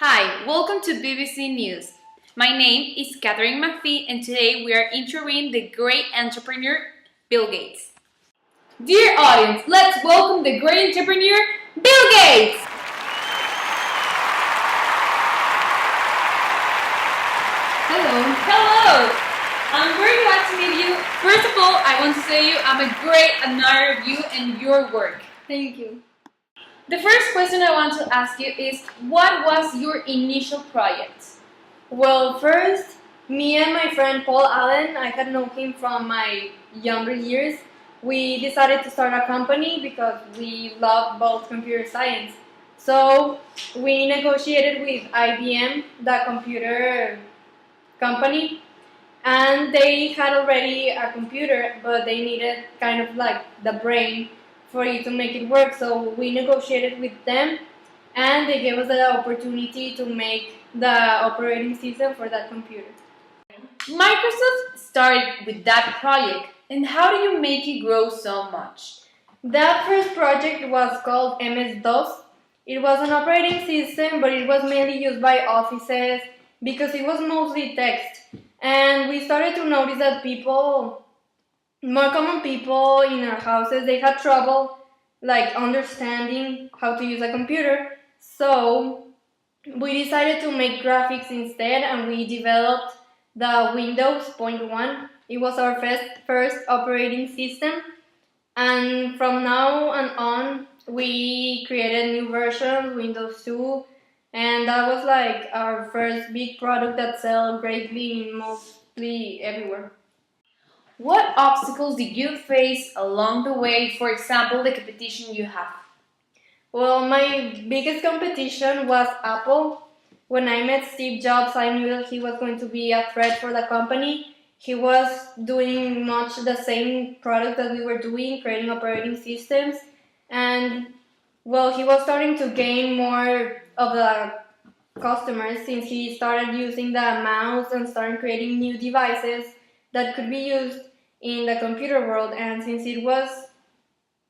Hi, welcome to BBC News. My name is Catherine McPhee and today we are interviewing the great entrepreneur Bill Gates. Dear audience, let's welcome the great entrepreneur Bill Gates! Hello! I'm very glad to meet you. First of all, I want to say I'm a great admirer of you and your work. Thank you. The first question I want to ask you is, what was your initial project? Well, first, me and my friend Paul Allen, I had known him from my younger years. We decided to start a company because we love both computer science. So we negotiated with IBM, the computer company, and they had already a computer, but they needed kind of like the brain for it to make it work. So we negotiated with them, and they gave us the opportunity to make the operating system for that computer. Microsoft started with that project, and how do you make it grow so much? That first project was called MS-DOS. It was an operating system, but it was mainly used by offices because it was mostly text. And we started to notice that more common people in our houses, they had trouble like understanding how to use a computer. So we decided to make graphics instead, and we developed the Windows Point 1. It was our first operating system, and from now on we created new versions, Windows 2, and that was like our first big product that sold greatly in mostly everywhere. What obstacles did you face along the way, for example, the competition you have? Well, my biggest competition was Apple. When I met Steve Jobs, I knew that he was going to be a threat for the company. He was doing much the same product that we were doing, creating operating systems. And, well, he was starting to gain more of the customers since he started using the mouse and started creating new devices that could be used in the computer world. And since it was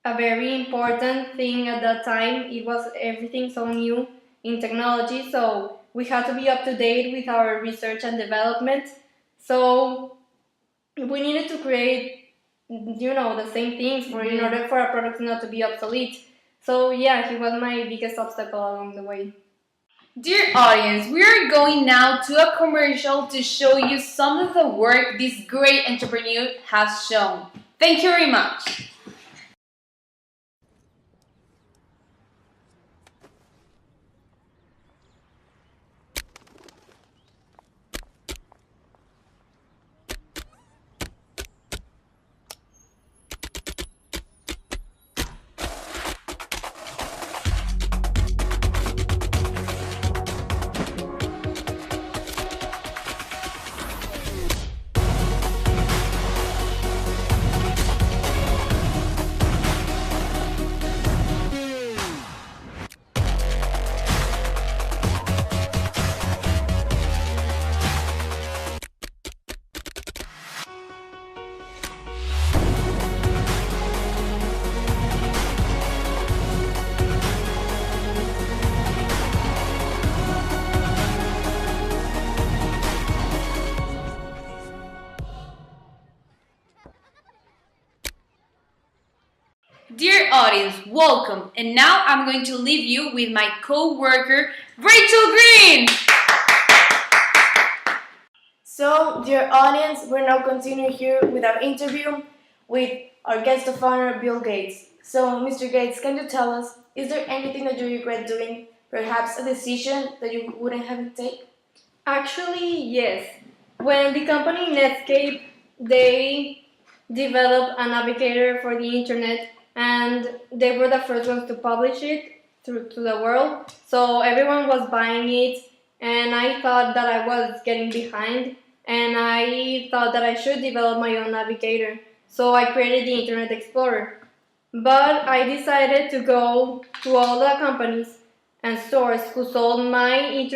a very important thing at that time, it was everything so new in technology, so we had to be up to date with our research and development. So we needed to create, the same things in order for our products not to be obsolete. So yeah, he was my biggest obstacle along the way. Dear audience, we are going now to a commercial to show you some of the work this great entrepreneur has shown. Thank you very much. Dear audience, welcome. And now I'm going to leave you with my co-worker, Rachel Green. So, dear audience, we're now continuing here with our interview with our guest of honor, Bill Gates. So, Mr. Gates, can you tell us, is there anything that you regret doing? Perhaps a decision that you wouldn't have to take? Actually, yes. When the company Netscape, they developed a navigator for the internet, and they were the first ones to publish it to the world. So everyone was buying it, and I thought that I was getting behind, and I thought that I should develop my own navigator. So I created the Internet Explorer. But I decided to go to all the companies and stores who sold my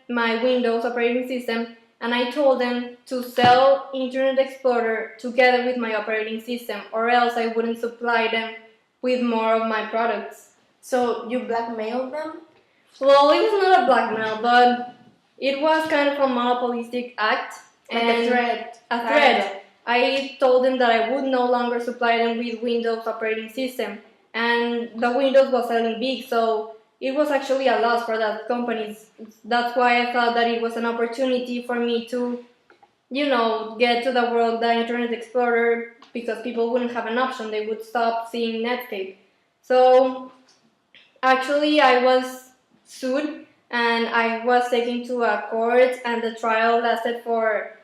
Windows operating system, and I told them to sell Internet Explorer together with my operating system, or else I wouldn't supply them with more of my products. So, you blackmailed them? Well, it was not a blackmail, but it was kind of a monopolistic act. Like a threat. A threat. I told them that I would no longer supply them with Windows operating system, and the Windows was selling big, so it was actually a loss for that company. That's why I thought that it was an opportunity for me to, get to the world, the Internet Explorer, because people wouldn't have an option. They would stop seeing Netscape. So actually, I was sued and I was taken to a court, and the trial lasted for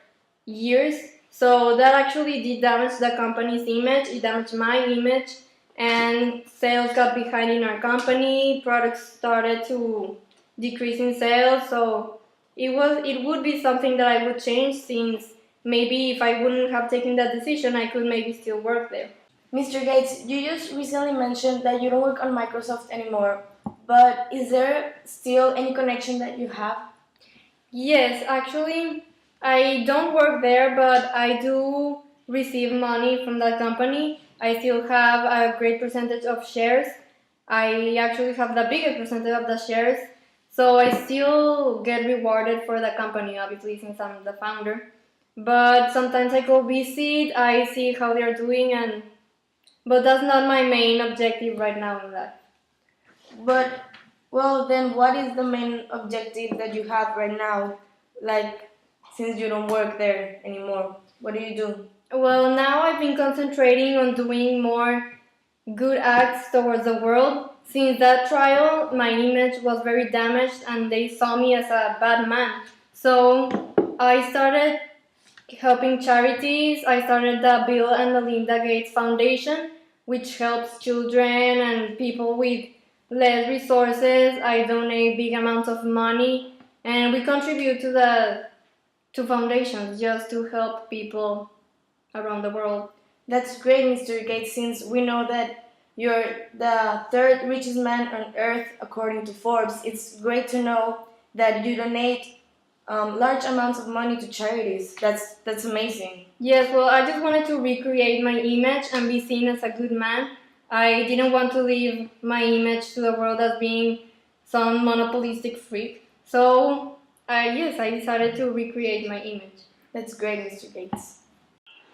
years. So that actually did damage the company's image. It damaged my image, and sales got behind in our company. Products started to decrease in sales. So it would be something that I would change, since maybe if I wouldn't have taken that decision, I could maybe still work there. Mr. Gates, you just recently mentioned that you don't work on Microsoft anymore, but is there still any connection that you have? Yes, actually, I don't work there, but I do receive money from that company. I still have a great percentage of shares. I actually have the biggest percentage of the shares. So I still get rewarded for the company, obviously, since I'm the founder. But sometimes I go visit, I see how they're doing, but that's not my main objective right now in life. But, well, then what is the main objective that you have right now? Like, since you don't work there anymore, what do you do? Well, now I've been concentrating on doing more good acts towards the world. Since that trial, my image was very damaged and they saw me as a bad man. So I started helping charities. I started the Bill and Melinda Gates Foundation, which helps children and people with less resources. I donate big amounts of money, and we contribute to foundations just to help people around the world. That's great, Mr. Gates, since we know that you're the third richest man on earth according to Forbes. It's great to know that you donate large amounts of money to charities. That's amazing. Yes, well, I just wanted to recreate my image and be seen as a good man. I didn't want to leave my image to the world as being some monopolistic freak. So, yes, I decided to recreate my image. That's great, Mr. Gates.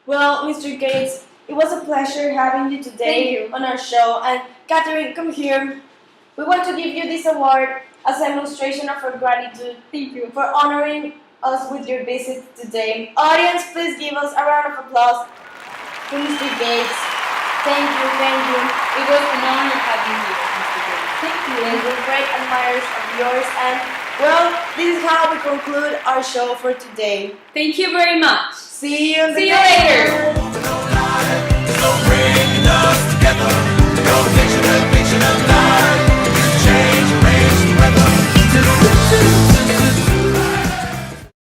Well, Mr. Gates, it was a pleasure having you today Thank you. on our show. And Catherine, come here. We want to give you this award as a demonstration of our gratitude. Thank you. For honoring us with your visit today. Audience, please give us a round of applause to Mr. Gates. Thank you, thank you. It was an honor having you, Mr. Gates. Thank you. And we're great admirers of yours. And, well, this is how we conclude our show for today. Thank you very much. See you in the See you next later. one.